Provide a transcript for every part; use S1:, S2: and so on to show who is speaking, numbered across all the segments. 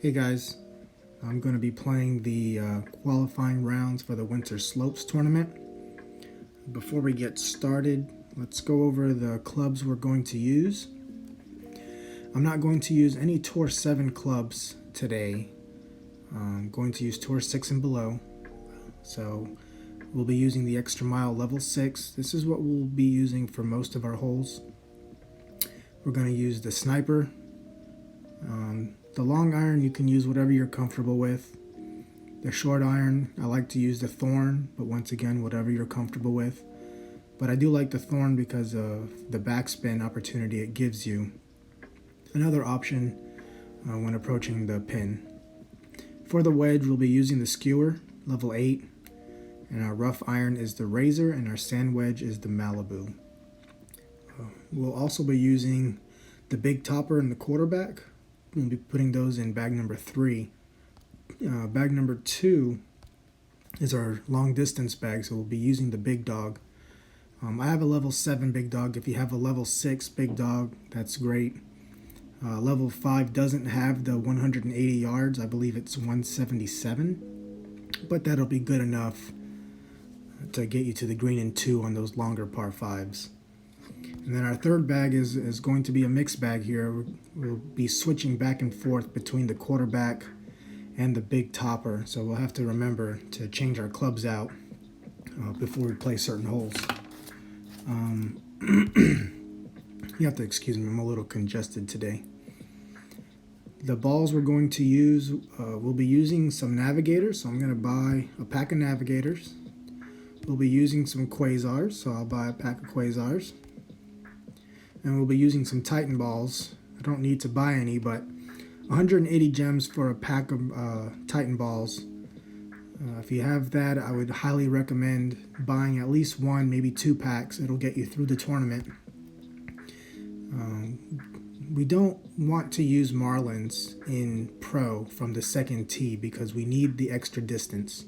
S1: Hey guys, I'm going to be playing the qualifying rounds for the Winter Slopes tournament. Before we get started, let's go over the clubs we're going to use. I'm not going to use any Tour 7 clubs today. I'm going to use Tour 6 and below. So we'll be using the Extra Mile Level 6. This is what we'll be using for most of our holes. We're going to use the Sniper. The long iron, you can use whatever you're comfortable with. The short iron, I like to use the Thorn, but once again, whatever you're comfortable with. But I do like the Thorn because of the backspin opportunity it gives you. Another option when approaching the pin. For the wedge, we'll be using the Skewer, level 8. And our rough iron is the Razor, and our sand wedge is the Malibu. We'll also be using the Big Topper and the Quarterback. We'll be putting those in bag number 3. Bag number 2 is our long distance bag, so we'll be using the Big Dog. I have a level 7 Big Dog. If you have a level 6 Big Dog, that's great. Level 5 doesn't have the 180 yards. I believe it's 177. But that'll be good enough to get you to the green in 2 on those longer par 5s. And then our third bag is going to be a mixed bag here. We'll be switching back and forth between the Quarterback and the Big Topper. So we'll have to remember to change our clubs out before we play certain holes. You have to excuse me, I'm a little congested today. The balls we're going to use, we'll be using some Navigators. So I'm going to buy a pack of Navigators. We'll be using some Quasars, so I'll buy a pack of Quasars. And we'll be using some Titan balls. I don't need to buy any, but 180 gems for a pack of Titan balls. If you have that, I would highly recommend buying at least 1, maybe 2 packs. It'll get you through the tournament. We don't want to use Marlins in Pro from the second tee because we need the extra distance.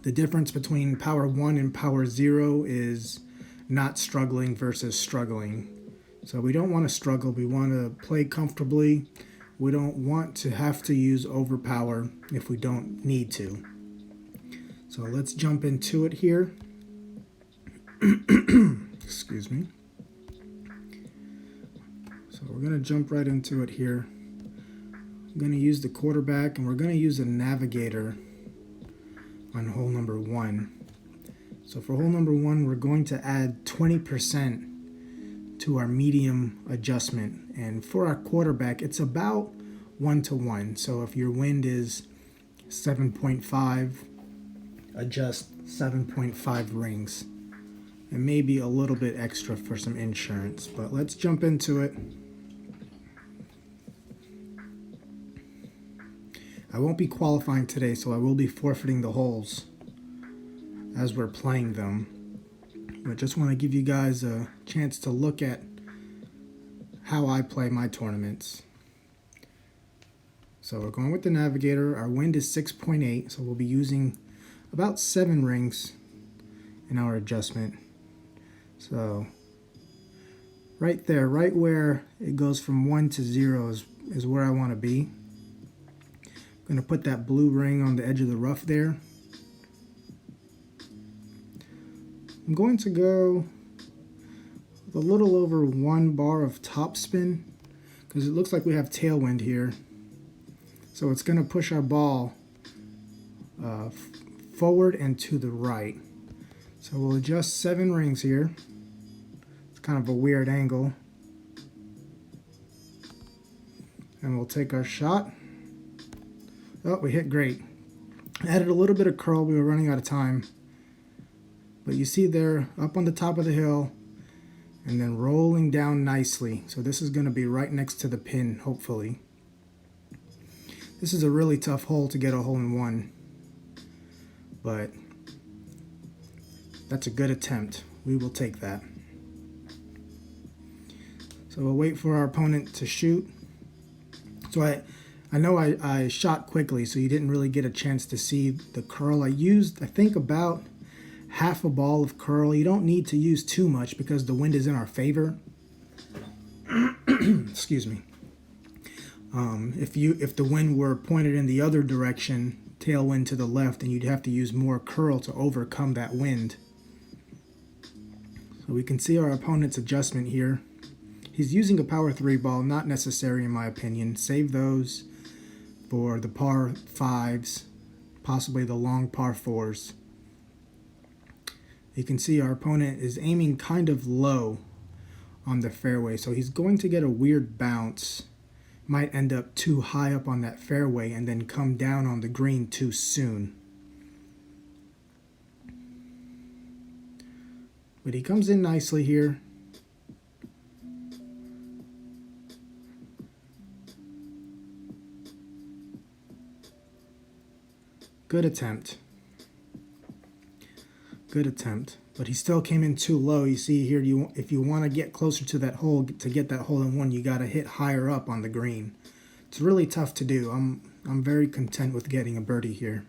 S1: The difference between Power 1 and Power 0 is not struggling versus struggling. So we don't want to struggle. We want to play comfortably. We don't want to have to use overpower if we don't need to. So let's jump into it here. Excuse me. So we're going to jump right into it here. I'm going to use the Quarterback, and we're going to use a Navigator on hole number 1. So for hole number 1, we're going to add 20% to our medium adjustment. And for our Quarterback, it's about 1-to-1. So if your wind is 7.5, adjust 7.5 rings. And maybe a little bit extra for some insurance. But let's jump into it. I won't be qualifying today, so I will be forfeiting the holes as we're playing them. But just want to give you guys a chance to look at how I play my tournaments. So we're going with the Navigator. Our wind is 6.8, so we'll be using about 7 rings in our adjustment. So right there, right where it goes from 1 to 0 is where I want to be. I'm going to put that blue ring on the edge of the rough there. I'm going to go with a little over 1 bar of topspin because it looks like we have tailwind here. So it's going to push our ball forward and to the right. So we'll adjust 7 rings here. It's kind of a weird angle. And we'll take our shot. Oh, we hit great. Added a little bit of curl. We were running out of time. But you see there, up on the top of the hill, and then rolling down nicely. So this is going to be right next to the pin, hopefully. This is a really tough hole to get a hole-in-one. But that's a good attempt. We will take that. So we'll wait for our opponent to shoot. So I know I shot quickly, so you didn't really get a chance to see the curl. I used, I think, about half a ball of curl. You don't need to use too much because the wind is in our favor. Excuse me. If the wind were pointed in the other direction, tailwind to the left, then you'd have to use more curl to overcome that wind. So we can see our opponent's adjustment here. He's using a power 3 ball, not necessary in my opinion. Save those for the par 5s, possibly the long par 4s. You can see our opponent is aiming kind of low on the fairway, so he's going to get a weird bounce. Might end up too high up on that fairway and then come down on the green too soon. But he comes in nicely here. Good attempt. Good attempt. But he still came in too low. You see here, if you want to get closer to that hole, to get that hole in one, you got to hit higher up on the green. It's really tough to do. I'm very content with getting a birdie here.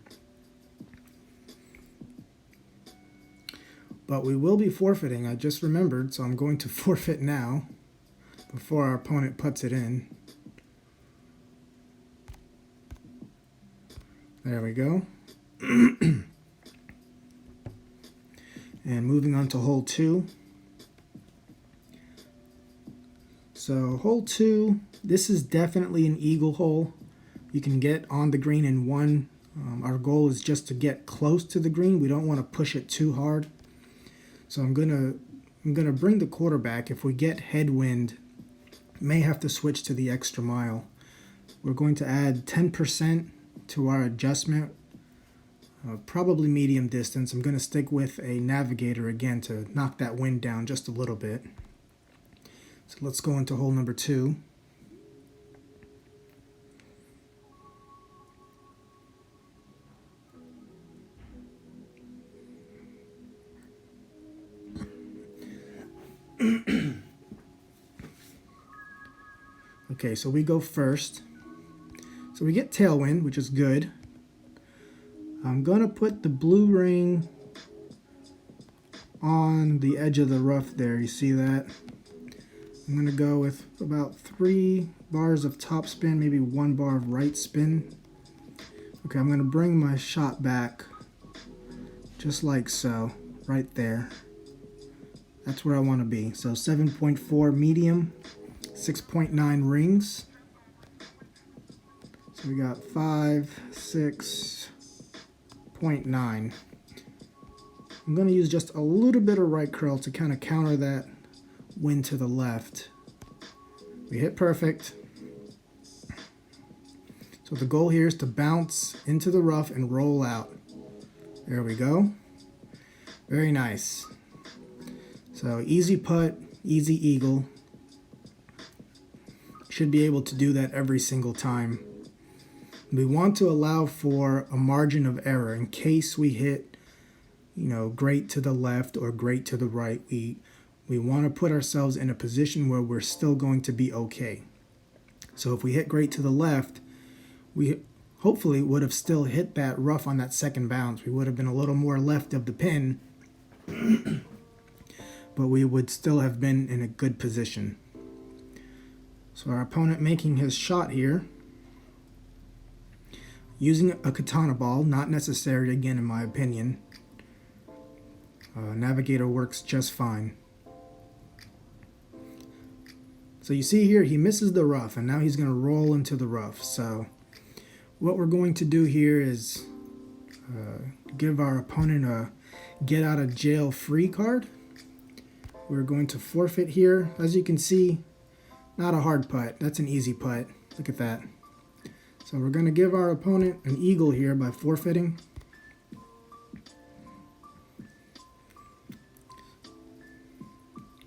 S1: But we will be forfeiting. I just remembered, so I'm going to forfeit now before our opponent puts it in. There we go. And moving on to hole 2. So hole 2, this is definitely an eagle hole. You can get on the green in one. Our goal is just to get close to the green. We don't want to push it too hard. So I'm gonna bring the quarterback. If we get headwind, may have to switch to the extra mile. We're going to add 10% to our adjustment. Probably medium distance. I'm going to stick with a Navigator again to knock that wind down just a little bit. So let's go into hole number 2. Okay, so we go first. So we get tailwind, which is good. I'm going to put the blue ring on the edge of the rough there. You see that? I'm going to go with about 3 bars of top spin, maybe 1 bar of right spin. Okay, I'm going to bring my shot back just like so, right there. That's where I want to be. So 7.4 medium, 6.9 rings. So we got 5, 6.9. I'm going to use just a little bit of right curl to kind of counter that wind to the left. We hit perfect. So the goal here is to bounce into the rough and roll out. There we go. Very nice. So easy putt, easy eagle. Should be able to do that every single time. We want to allow for a margin of error in case we hit, great to the left or great to the right. We want to put ourselves in a position where we're still going to be okay. So if we hit great to the left, we hopefully would have still hit that rough on that second bounce. We would have been a little more left of the pin, but we would still have been in a good position. So our opponent making his shot here, using a katana ball, not necessary again in my opinion. Navigator works just fine. So you see here, he misses the rough, and now he's going to roll into the rough. So what we're going to do here is give our opponent a get out of jail free card. We're going to forfeit here. As you can see, not a hard putt. That's an easy putt. Look at that. So we're going to give our opponent an eagle here by forfeiting.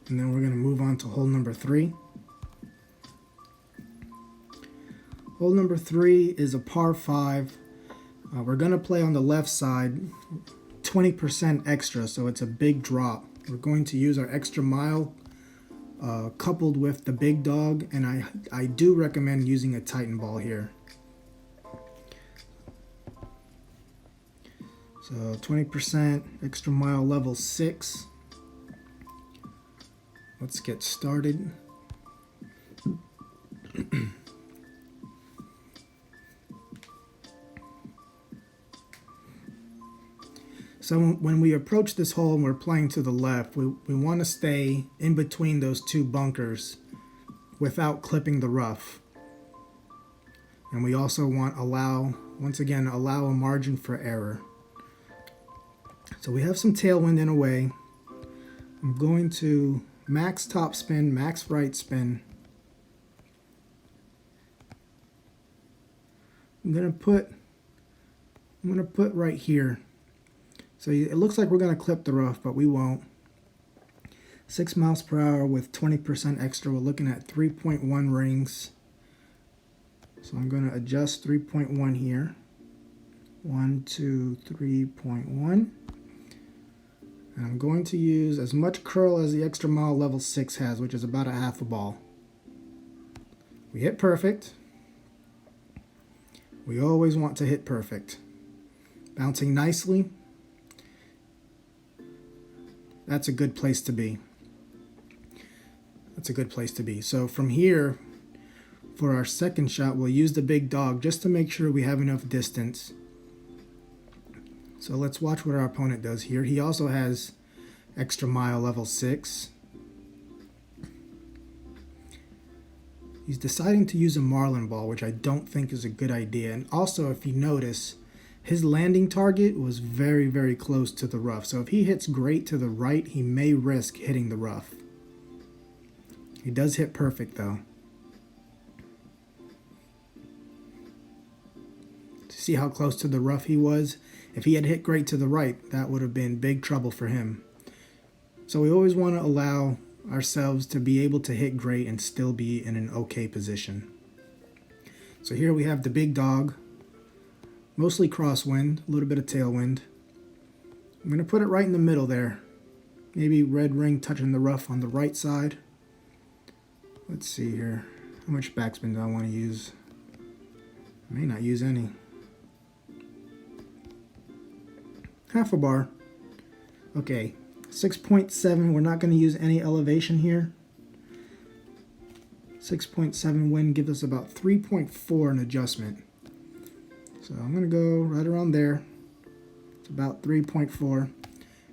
S1: And then we're going to move on to hole number 3. Hole number 3 is a par 5. We're going to play on the left side, 20% extra, so it's a big drop. We're going to use our extra mile coupled with the big dog, and I do recommend using a Titan ball here. So 20% extra mile level 6. Let's get started. So when we approach this hole and we're playing to the left, we want to stay in between those two bunkers without clipping the rough. And we also want once again, allow a margin for error. So we have some tailwind in a way. I'm going to max top spin, max right spin. I'm gonna put right here. So it looks like we're gonna clip the rough, but we won't. 6 miles per hour with 20% extra. We're looking at 3.1 rings. So I'm gonna adjust 3.1 here. 1, 2, 3.1. And I'm going to use as much curl as the extra mile level 6 has, which is about a half a ball. We hit perfect. We always want to hit perfect. Bouncing nicely. That's a good place to be. That's a good place to be. So from here, for our second shot, we'll use the big dog just to make sure we have enough distance. So let's watch what our opponent does here. He also has extra mile level 6. He's deciding to use a marlin ball, which I don't think is a good idea. And also, if you notice, his landing target was very, very close to the rough. So if he hits great to the right, he may risk hitting the rough. He does hit perfect though. See how close to the rough he was? If he had hit great to the right, that would have been big trouble for him. So we always want to allow ourselves to be able to hit great and still be in an okay position. So here we have the big dog, mostly crosswind, a little bit of tailwind. I'm going to put it right in the middle there. Maybe red ring touching the rough on the right side. Let's see here. How much backspin do I want to use? I may not use any. Half a bar. Okay, 6.7. We're not going to use any elevation here. 6.7 wind gives us about 3.4 in adjustment. So I'm going to go right around there. It's about 3.4.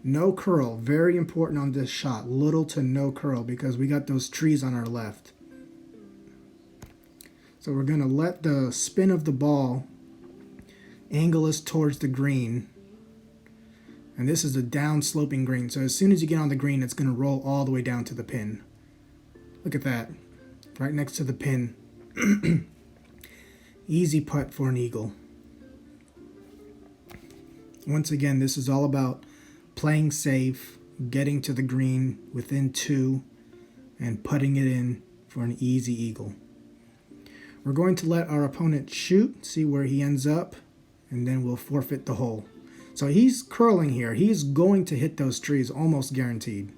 S1: No curl, very important on this shot. Little to no curl because we got those trees on our left. So we're going to let the spin of the ball angle us towards the green. And this is a down sloping green. So as soon as you get on the green, it's going to roll all the way down to the pin. Look at that. Right next to the pin. Easy putt for an eagle. Once again, this is all about playing safe, getting to the green within 2, and putting it in for an easy eagle. We're going to let our opponent shoot, see where he ends up, and then we'll forfeit the hole. So he's curling here. He's going to hit those trees, almost guaranteed.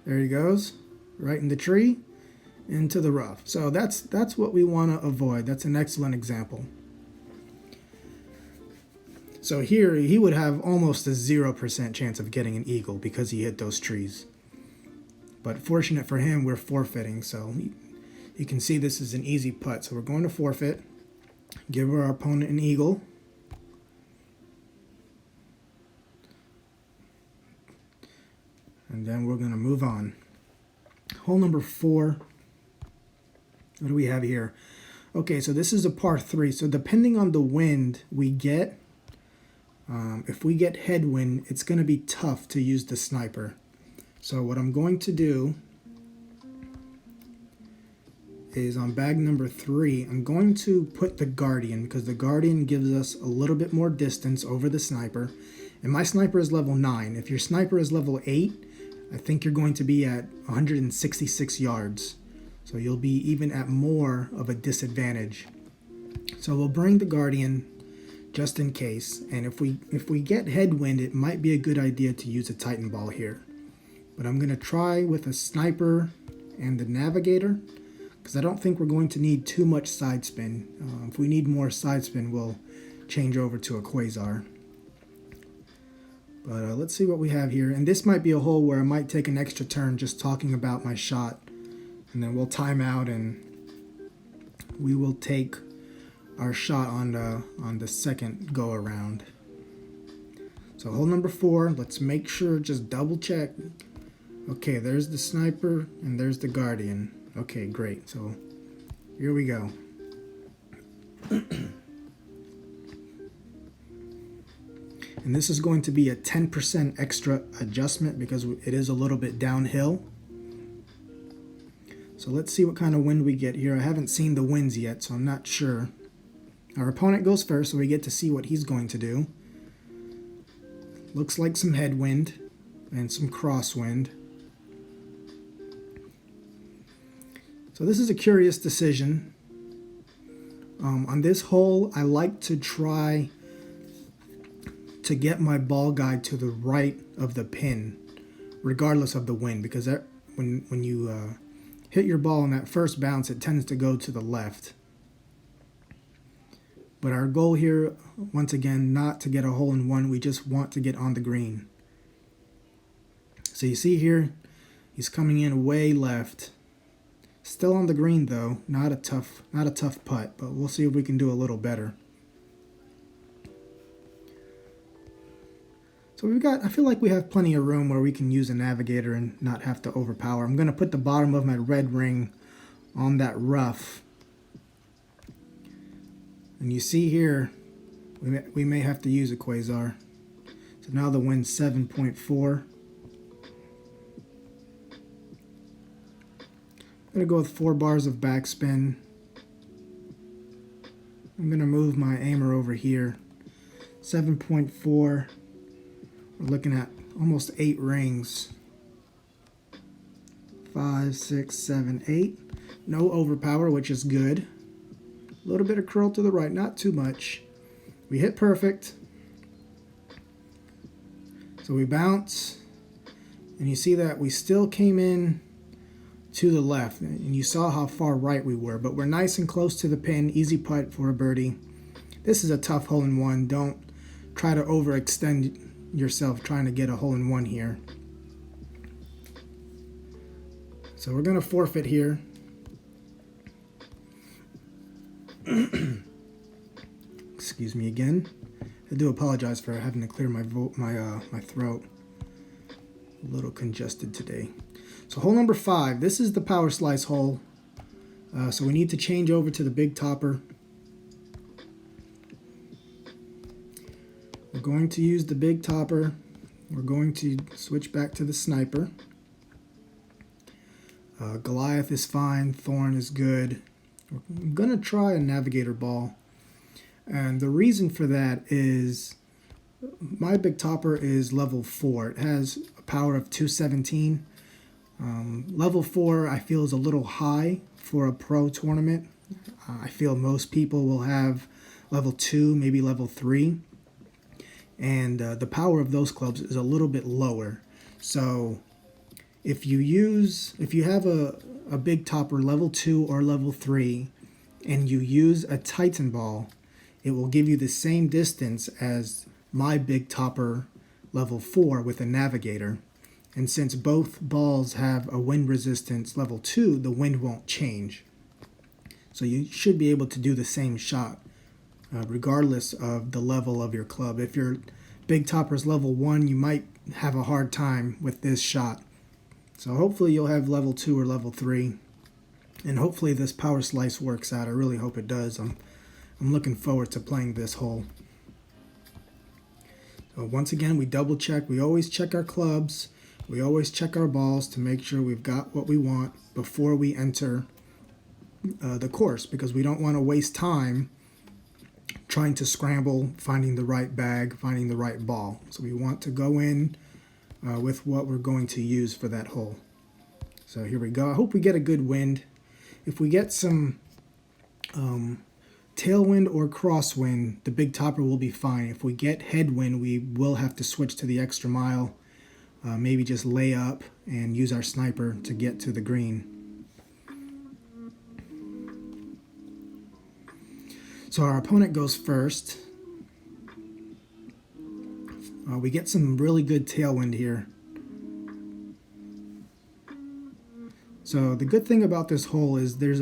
S1: There he goes, right in the tree, into the rough. So that's what we want to avoid. That's an excellent example. So here he would have almost a 0% chance of getting an eagle because he hit those trees. But fortunate for him, we're forfeiting. So you can see this is an easy putt. So we're going to forfeit. Give our opponent an eagle. And then we're going to move on. Hole number 4. What do we have here? Okay, so this is a par 3. So depending on the wind we get, if we get headwind, it's going to be tough to use the sniper. So what I'm going to do is on bag number 3, I'm going to put the Guardian because the Guardian gives us a little bit more distance over the sniper. And my sniper is level 9. If your sniper is level 8, I think you're going to be at 166 yards. So you'll be even at more of a disadvantage. So we'll bring the Guardian just in case. And if we get headwind, it might be a good idea to use a Titan ball here. But I'm going to try with a sniper and the Navigator because I don't think we're going to need too much side spin. If we need more side spin, we'll change over to a Quasar. But let's see what we have here. And this might be a hole where I might take an extra turn just talking about my shot. And then we'll time out and we will take our shot on the second go around. So hole number 4, let's make sure, just double check. Okay, there's the sniper and there's the guardian. Okay, great. So here we go. And this is going to be a 10% extra adjustment because it is a little bit downhill. So let's see what kind of wind we get here. I haven't seen the winds yet, so I'm not sure. Our opponent goes first, so we get to see what he's going to do. Looks like some headwind and some crosswind. So this is a curious decision. On this hole, I like to try to get my ball guide to the right of the pin, regardless of the wind, because when you hit your ball in that first bounce, it tends to go to the left. But our goal here, once again, not to get a hole in one, we just want to get on the green. So you see here, he's coming in way left. Still on the green though, not a tough putt, but we'll see if we can do a little better. So I feel like we have plenty of room where we can use a Navigator and not have to overpower. I'm going to put the bottom of my red ring on that rough. And you see here, we may have to use a Quasar. So now the wind's 7.4. I'm going to go with 4 bars of backspin. I'm going to move my aimer over here. 7.4. We're looking at almost 8 rings. 5, 6, 7, 8. No overpower, which is good. A little bit of curl to the right, not too much. We hit perfect. So we bounce. And you see that we still came in to the left. And you saw how far right we were. But we're nice and close to the pin. Easy putt for a birdie. This is a tough hole-in-one. Don't try to overextend yourself trying to get a hole-in-one here. So we're going to forfeit here. Excuse me again. I do apologize for having to clear my throat. A little congested today. So hole number 5. This is the power slice hole. So we need to change over to the big topper. We're going to use the big topper. We're going to switch back to the sniper. Goliath is fine. Thorn is good. I'm going to try a Navigator ball. And the reason for that is my big topper is level 4. It has a power of 217. Level 4 I feel is a little high for a pro tournament. I feel most people will have level 2, maybe level 3. And the power of those clubs is a little bit lower. So if you have a big topper level 2 or level 3 and you use a Titan ball, it will give you the same distance as my big topper level 4 with a Navigator. And since both balls have a wind resistance level 2, the wind won't change. So you should be able to do the same shot regardless of the level of your club. If your big topper's level 1, you might have a hard time with this shot. So hopefully you'll have level 2 or level 3. And hopefully this power slice works out. I really hope it does. I'm looking forward to playing this hole. So once again, we double check. We always check our clubs. We always check our balls to make sure we've got what we want before we enter the course, because we don't want to waste time trying to scramble, finding the right bag, finding the right ball. So we want to go in with what we're going to use for that hole. So here we go. I hope we get a good wind. If we get some tailwind or crosswind, the big topper will be fine. If we get headwind, we will have to switch to the extra mile. Maybe just lay up and use our sniper to get to the green. So our opponent goes first. We get some really good tailwind here. So the good thing about this hole is there's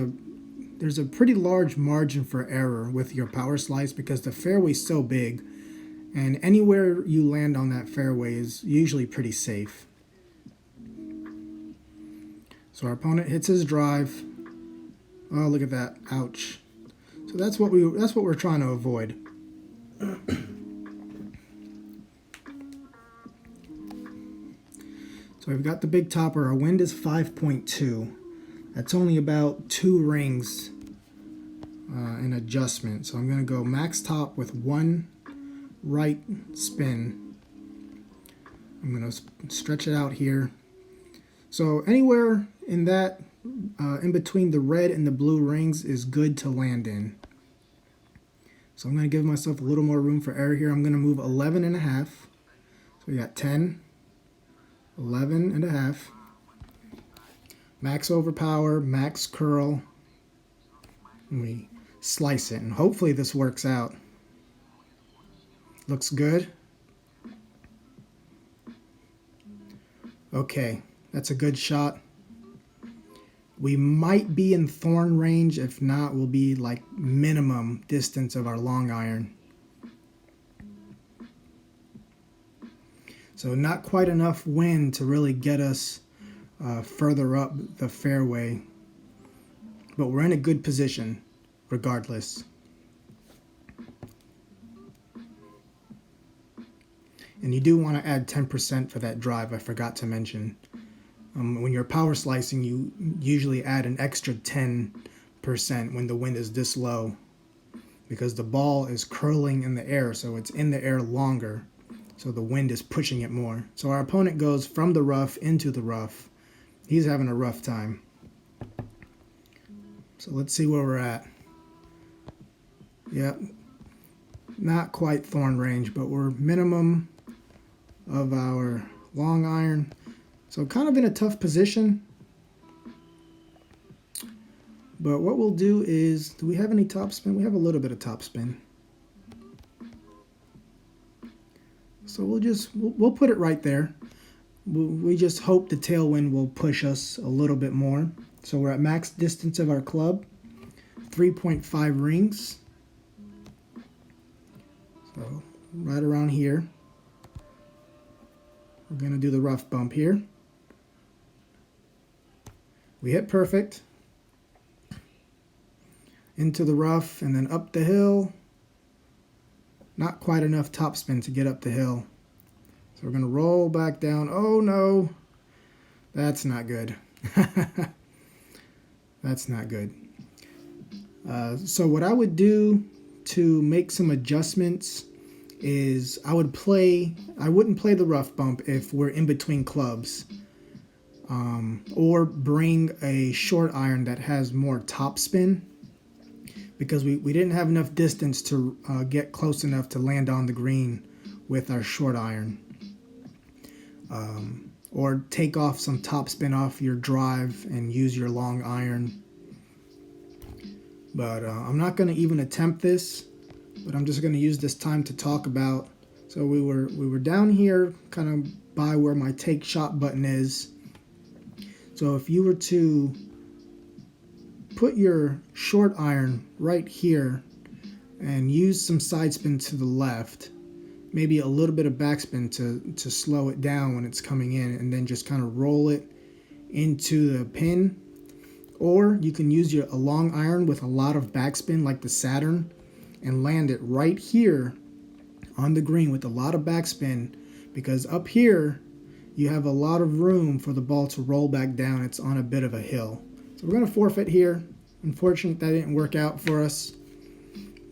S1: there's a pretty large margin for error with your power slice because the fairway's so big, and anywhere you land on that fairway is usually pretty safe. So our opponent hits his drive. Oh, look at that. Ouch. So that's what we're trying to avoid. So we've got the big topper. Our wind is 5.2. That's only about 2 rings in adjustment. So I'm going to go max top with 1 right spin. I'm going to stretch it out here. So anywhere in that, in between the red and the blue rings is good to land in. So I'm going to give myself a little more room for error here. I'm going to move 11.5. So we got 10, 11.5. Max overpower, max curl. And we slice it, and hopefully this works out. Looks good. Okay, that's a good shot. We might be in thorn range. If not, we'll be like minimum distance of our long iron. So not quite enough wind to really get us further up the fairway. But we're in a good position regardless. And you do want to add 10% for that drive, I forgot to mention. When you're power slicing, you usually add an extra 10% when the wind is this low, because the ball is curling in the air, so it's in the air longer, so the wind is pushing it more. So our opponent goes from the rough into the rough. He's having a rough time. So let's see where we're at. Yep, not quite thorn range, but we're minimum of our long iron. So kind of in a tough position. But what we'll do is, do we have any topspin? We have a little bit of topspin. So we'll put it right there. We just hope the tailwind will push us a little bit more. So we're at max distance of our club, 3.5 rings. So right around here. We're going to do the rough bump here. We hit perfect. Into the rough and then up the hill. Not quite enough topspin to get up the hill. So we're going to roll back down. Oh no, that's not good. That's not good. So what I would do to make some adjustments is I wouldn't play the rough bump if we're in between clubs, or bring a short iron that has more topspin, because we didn't have enough distance to get close enough to land on the green with our short iron. Or take off some topspin off your drive and use your long iron. But I'm not going to even attempt this, but I'm just going to use this time to talk about. So we were down here kind of by where my take shot button is. So if you were to put your short iron right here and use some side spin to the left, maybe a little bit of backspin to slow it down when it's coming in, and then just kind of roll it into the pin. Or you can use a long iron with a lot of backspin like the Saturn and land it right here on the green with a lot of backspin, because up here you have a lot of room for the ball to roll back down. It's on a bit of a hill. So we're going to forfeit here. Unfortunate that didn't work out for us,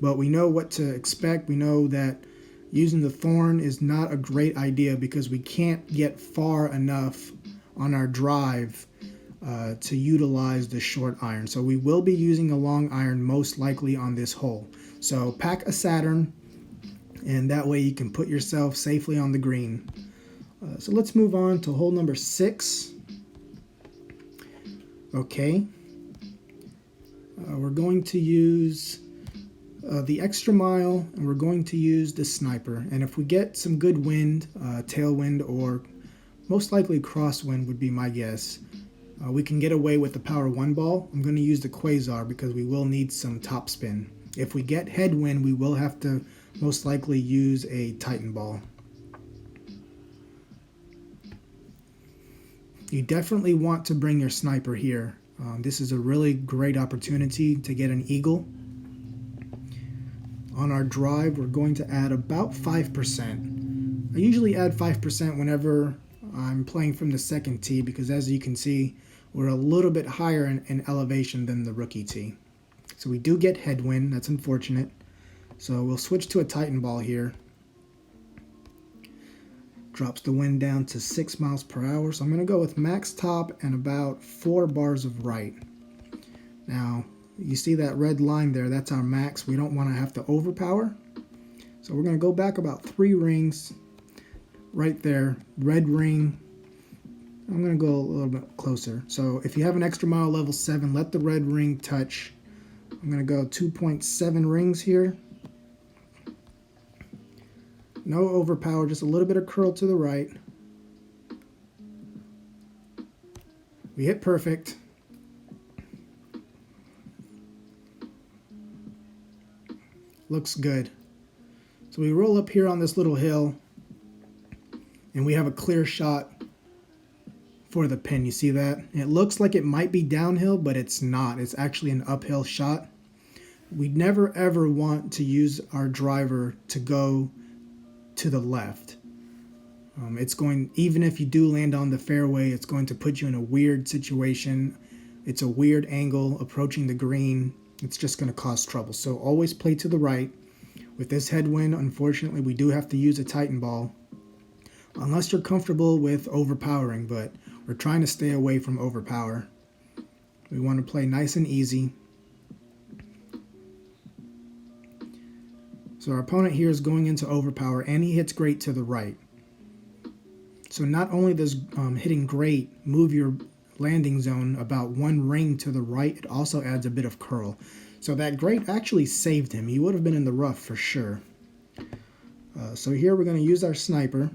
S1: but we know what to expect. We know that using the thorn is not a great idea because we can't get far enough on our drive to utilize the short iron. So we will be using a long iron most likely on this hole. So pack a Saturn, and that way you can put yourself safely on the green. So let's move on to hole number 6. Okay. We're going to use the extra mile, and we're going to use the sniper. And if we get some good wind, tailwind, or most likely crosswind would be my guess, We can get away with the power 1 ball. I'm going to use the Quasar because we will need some topspin. If we get headwind, we will have to most likely use a Titan ball. You definitely want to bring your sniper here. This is a really great opportunity to get an eagle. On our drive, we're going to add about 5%. I usually add 5% whenever I'm playing from the second tee because, as you can see, we're a little bit higher in elevation than the rookie tee. So we do get headwind. That's unfortunate. So we'll switch to a Titan ball here. Drops the wind down to 6 miles per hour. So I'm going to go with max top and about 4 bars of right. Now, you see that red line there? That's our max. We don't want to have to overpower. So we're going to go back about 3 rings right there. Red ring. I'm going to go a little bit closer. So if you have an extra mile level 7, let the red ring touch. I'm going to go 2.7 rings here. No overpower, just a little bit of curl to the right. We hit perfect. Looks good. So we roll up here on this little hill and we have a clear shot for the pin. You see that? It looks like it might be downhill, but it's not. It's actually an uphill shot. We never ever want to use our driver to go to the left. It's going, even if you do land on the fairway, it's going to put you in a weird situation. It's a weird angle approaching the green. It's just going to cause trouble. So always play to the right. With this headwind, unfortunately, we do have to use a Titan ball. Unless you're comfortable with overpowering, but we're trying to stay away from overpower. We want to play nice and easy. So our opponent here is going into overpower, and he hits great to the right. So not only does hitting great move your landing zone about 1 ring to the right, it also adds a bit of curl. So that great actually saved him. He would have been in the rough for sure. So here we're going to use our sniper.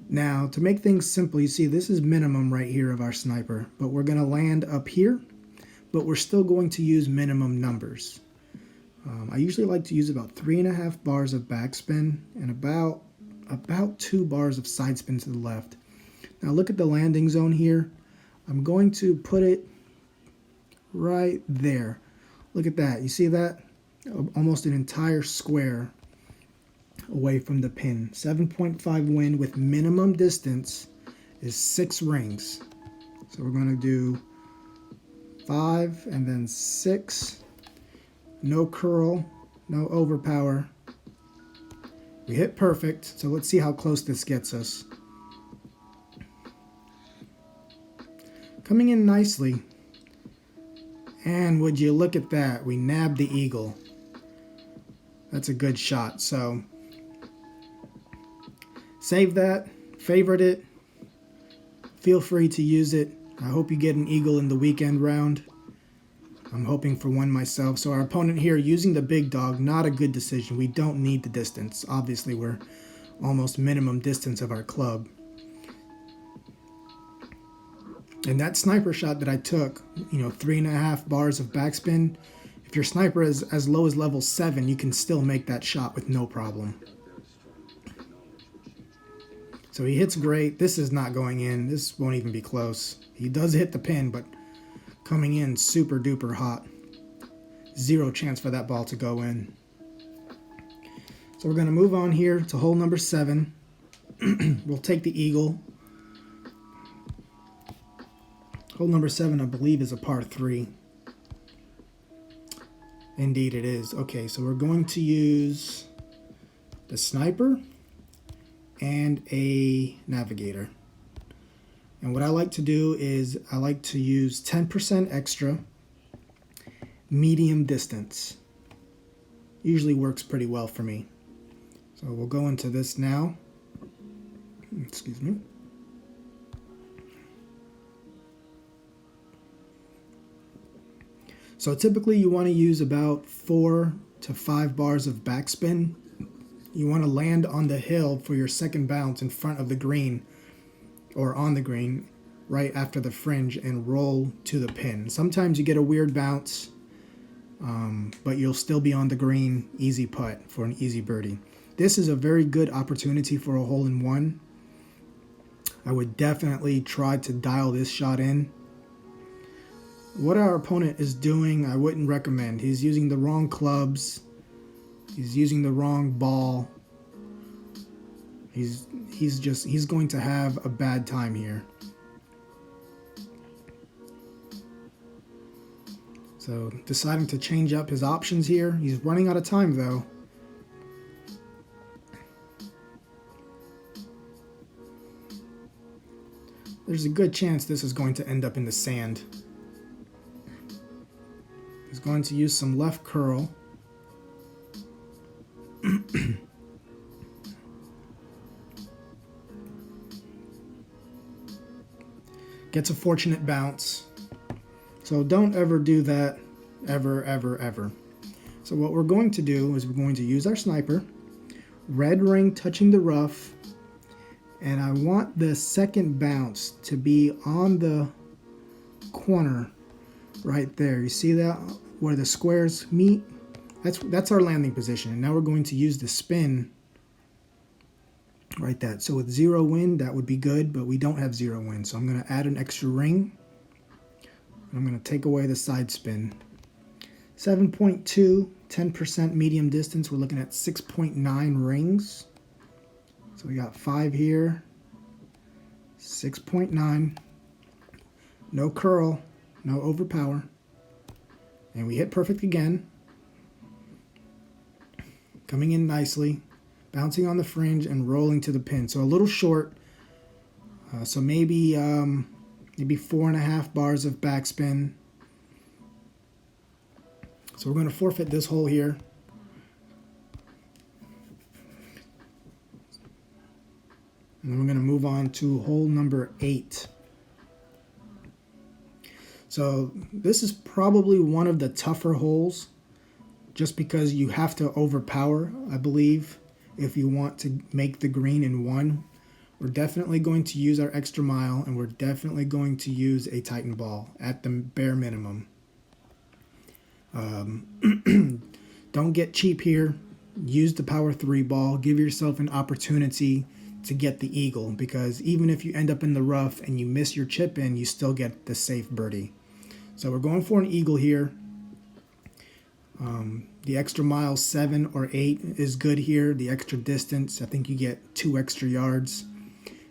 S1: Now, to make things simple, you see this is minimum right here of our sniper, but we're going to land up here, but we're still going to use minimum numbers. I usually like to use about 3.5 bars of backspin and about 2 bars of side spin to the left. Now look at the landing zone here. I'm going to put it right there. Look at that. You see that? Almost an entire square away from the pin. 7.5 wind with minimum distance is 6 rings. So we're going to do 5 and then 6. No curl, no overpower. We hit perfect, so let's see how close this gets us. Coming in nicely. And would you look at that, we nabbed the eagle. That's a good shot, so save that, favorite it, feel free to use it. I hope you get an eagle in the weekend round. I'm hoping for one myself. So our opponent here using the big dog, not a good decision. We don't need the distance. Obviously, we're almost minimum distance of our club. And that sniper shot that I took, 3.5 bars of backspin, if your sniper is as low as level 7, you can still make that shot with no problem. So he hits great. This is not going in. This won't even be close. He does hit the pin, but coming in super duper hot. 0 chance for that ball to go in. So we're going to move on here to hole number 7. We'll take the eagle. Hole number 7, I believe, is a par 3. Indeed it is. Okay, so we're going to use the sniper and a navigator. And what I like to do is I like to use 10% extra medium distance. Usually works pretty well for me. So we'll go into this now. Excuse me. So typically you want to use about 4 to 5 bars of backspin. You want to land on the hill for your second bounce in front of the green or on the green. right after the fringe and roll to the pin. Sometimes you get a weird bounce, but you'll still be on the green, easy putt for an easy birdie. This is a very good opportunity for a hole-in-one. I would definitely try to dial this shot in. What our opponent is doing, I wouldn't recommend. He's using the wrong clubs. He's using the wrong ball. He's going to have a bad time here. So deciding to change up his options here. He's running out of time though. There's a good chance this is going to end up in the sand. He's going to use some left curl. Gets a fortunate bounce. So don't ever do that, ever, ever, ever. So what we're going to do is we're going to use our sniper, red ring touching the rough, and I want the second bounce to be on the corner right there. You see that where the squares meet? That's our landing position. And now we're going to use the spin right that. So with zero wind, that would be good, but we don't have zero wind. So I'm going to add an extra ring. I'm going to take away the side spin. 7.2, 10% medium distance. We're looking at 6.9 rings. So we got 5 here, 6.9, no curl, no overpower, and we hit perfect again. Coming in nicely, bouncing on the fringe and rolling to the pin. So a little short, so maybe 4.5 bars of backspin. So we're going to forfeit this hole here. And then we're going to move on to hole number 8. So this is probably one of the tougher holes just because you have to overpower, I believe, if you want to make the green in one. We're definitely going to use our extra mile, and we're definitely going to use a Titan ball at the bare minimum. Don't get cheap here. Use the power 3 ball. Give yourself an opportunity to get the eagle, because even if you end up in the rough and you miss your chip in, you still get the safe birdie. So we're going for an eagle here. The extra mile 7 or 8 is good here. The extra distance, I think you get 2 extra yards.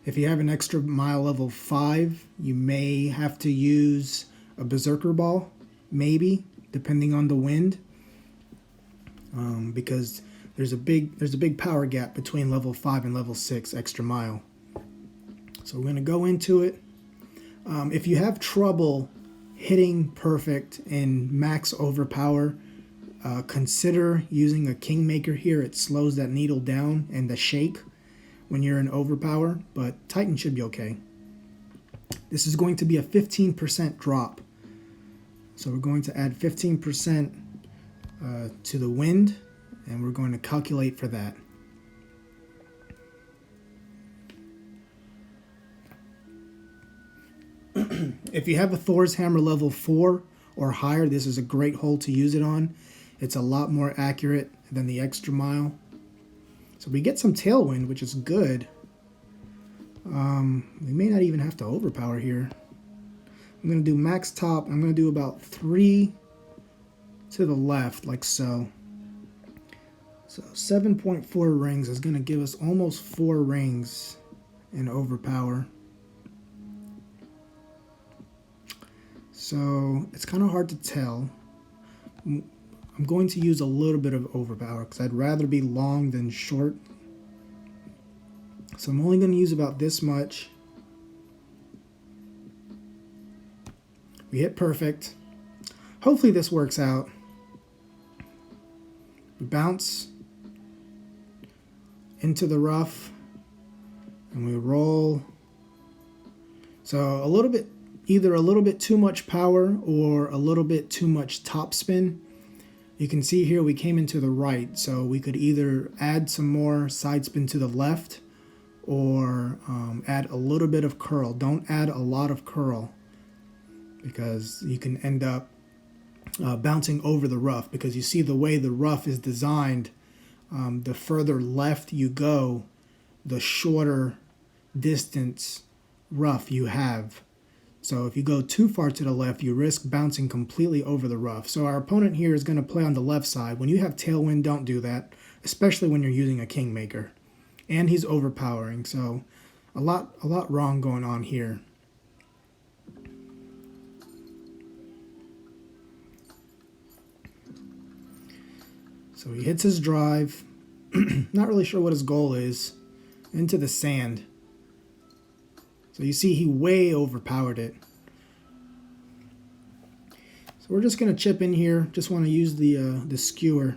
S1: If you have an extra mile level 5, you may have to use a berserker ball, maybe, depending on the wind, because there's a big power gap between level 5 and level 6 extra mile. So we're going to go into it. If you have trouble hitting perfect in max overpower, consider using a kingmaker here. It slows that needle down and the shake when you're in overpower, but Titan should be okay. This is going to be a 15% drop. So we're going to add 15% to the wind, and we're going to calculate for that. If you have a Thor's Hammer level 4 or higher, this is a great hole to use it on. It's a lot more accurate than the extra mile. So we get some tailwind, which is good. We may not even have to overpower here. I'm going to do max top. I'm going to do about 3 to the left, like so. So 7.4 rings is going to give us almost 4 rings in overpower. So it's kind of hard to tell. I'm going to use a little bit of overpower because I'd rather be long than short. So I'm only going to use about this much. We hit perfect. Hopefully this works out. We bounce into the rough and we roll. So a little bit, either a little bit too much power or a little bit too much top spin. You can see here we came into the right, so we could either add some more side spin to the left or add a little bit of curl. Don't add a lot of curl because you can end up bouncing over the rough, because you see the way the rough is designed, the further left you go, the shorter distance rough you have. So if you go too far to the left, you risk bouncing completely over the rough. So our opponent here is going to play on the left side. When you have tailwind, don't do that, especially when you're using a kingmaker. And he's overpowering, so a lot wrong going on here. So he hits his drive. Not really sure what his goal is. Into the sand. So you see he way overpowered it. So we're just going to chip in here. Just want to use the skewer.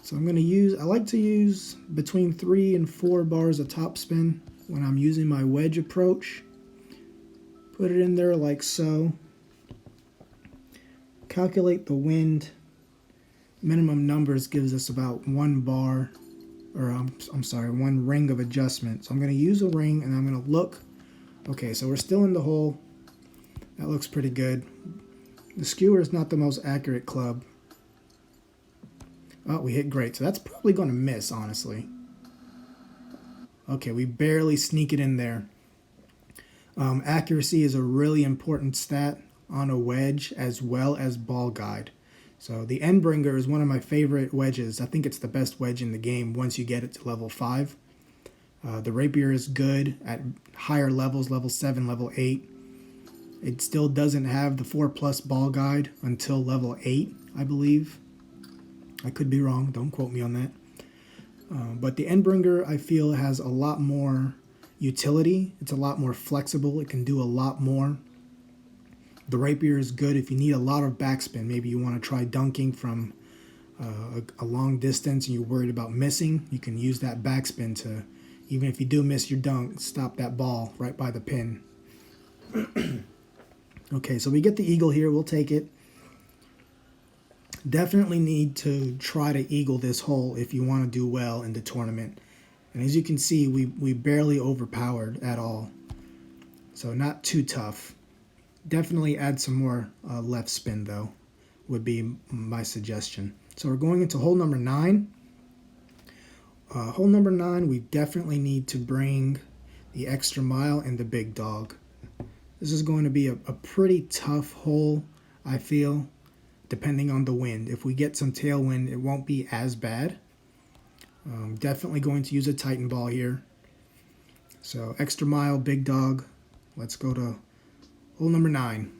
S1: So I'm going to use, I like to use between 3 and 4 bars of topspin when I'm using my wedge approach. Put it in there like so. Calculate the wind. Minimum numbers gives us about 1 bar, or I'm sorry, 1 ring of adjustment. So I'm going to use a ring and I'm going to look. Okay, so we're still in the hole. That looks pretty good. The skewer is not the most accurate club. Oh, we hit great. So that's probably going to miss, honestly. Okay, we barely sneak it in there. Accuracy is a really important stat on a wedge as well as ball guide. So the Endbringer is one of my favorite wedges. I think it's the best wedge in the game once you get it to level 5. The Rapier is good at higher levels, level 7, level 8. It still doesn't have the 4+ ball guide until level 8, I believe. I could be wrong, don't quote me on that. But the Endbringer, I feel, has a lot more utility. It's a lot more flexible. It can do a lot more. The Rapier is good if you need a lot of backspin. Maybe you want to try dunking from a long distance and you're worried about missing. You can use that backspin to, even if you do miss your dunk, stop that ball right by the pin. Okay, so we get the eagle here. We'll take it. Definitely need to try to eagle this hole if you want to do well in the tournament. And as you can see, we barely overpowered at all. So not too tough. Definitely add some more left spin, though, would be my suggestion. So we're going into hole number 9. Hole number 9, we definitely need to bring the extra mile and the big dog. This is going to be a pretty tough hole, I feel, depending on the wind. If we get some tailwind, it won't be as bad. Definitely going to use a Titan ball here. So extra mile, big dog. Let's go to hole number 9.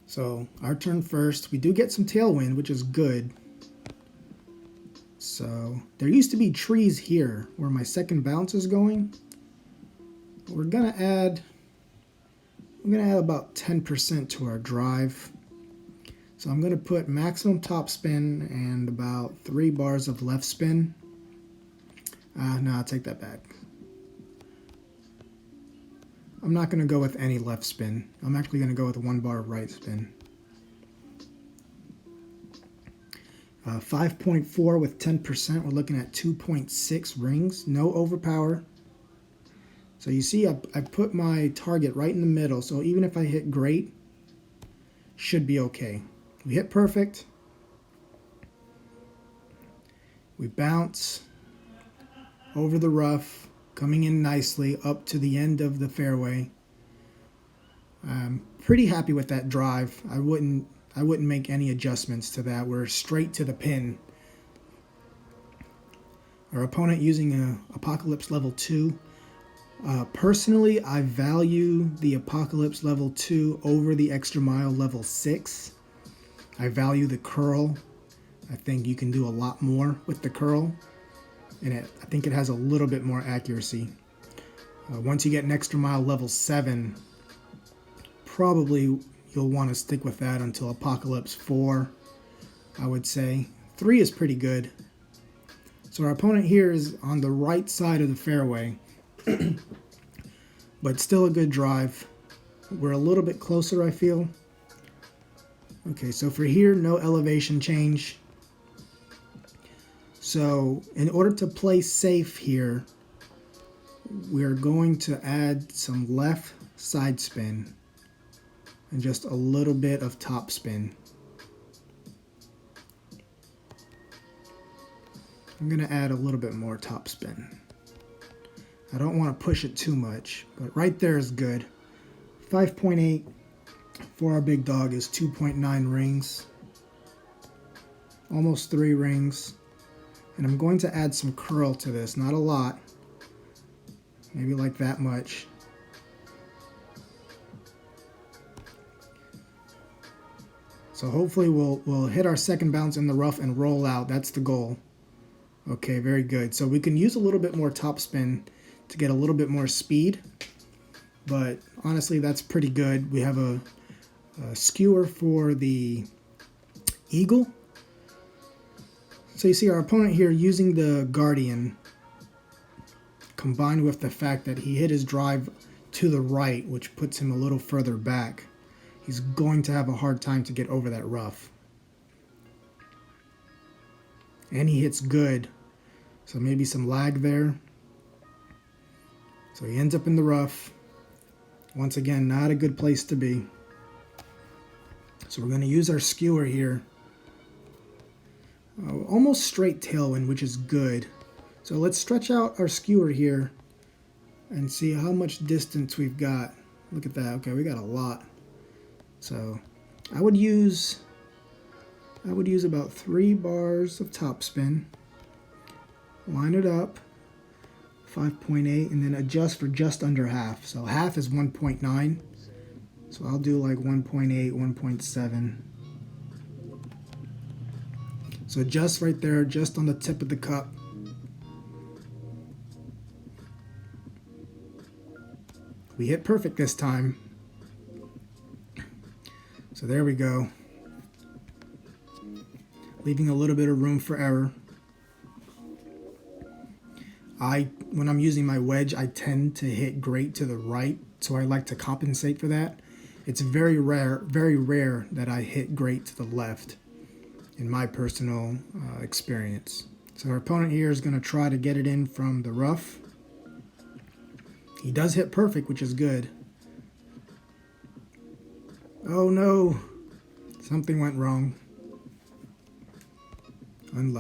S1: So our turn first. We do get some tailwind, which is good. So there used to be trees here where my second bounce is going. We're gonna add about 10% to our drive. So I'm gonna put maximum top spin and about 3 bars of left spin. No, I'll take that back. I'm not gonna go with any left spin. I'm actually gonna go with 1 bar of right spin. 5.4 with 10%, we're looking at 2.6 rings, no overpower. So you see I put my target right in the middle, so even if I hit great, should be okay. We hit perfect. We bounce over the rough, coming in nicely up to the end of the fairway. I'm pretty happy with that drive. I wouldn't make any adjustments to that. We're straight to the pin. Our opponent using a Apocalypse level 2. Personally, I value the Apocalypse level 2 over the Extra Mile level 6. I value the curl. I think you can do a lot more with the curl. And I think it has a little bit more accuracy. Once you get an Extra Mile level 7, probably you'll want to stick with that until Apocalypse 4, I would say. 3 is pretty good. So our opponent here is on the right side of the fairway, but still a good drive. We're a little bit closer, I feel. Okay, so for here, no elevation change. So in order to play safe here, we're going to add some left side spin and just a little bit of top spin. I'm going to add a little bit more top spin. I don't want to push it too much, but right there is good. 5.8 for our big dog is 2.9 rings. Almost 3 rings. And I'm going to add some curl to this, not a lot. Maybe like that much. So hopefully we'll hit our second bounce in the rough and roll out. That's the goal. Okay, very good. So we can use a little bit more topspin to get a little bit more speed. But honestly, that's pretty good. We have a skewer for the eagle. So you see our opponent here using the Guardian, combined with the fact that he hit his drive to the right, which puts him a little further back. He's going to have a hard time to get over that rough. And he hits good, so maybe some lag there. So he ends up in the rough. Once again, not a good place to be. So we're going to use our skewer here. Almost straight tailwind, which is good. So let's stretch out our skewer here and see how much distance we've got. Look at that. Okay, we got a lot. So I would use about 3 bars of topspin. Line it up, 5.8, and then adjust for just under half. So half is 1.9. So I'll do like 1.8, 1.7. So just right there, just on the tip of the cup. We hit perfect this time. So there we go. Leaving a little bit of room for error. When I'm using my wedge, I tend to hit great to the right, so I like to compensate for that. It's very rare that I hit great to the left, in my personal experience. So our opponent here is going to try to get it in from the rough. He does hit perfect, which is good. Oh no, something went wrong. Unlucky.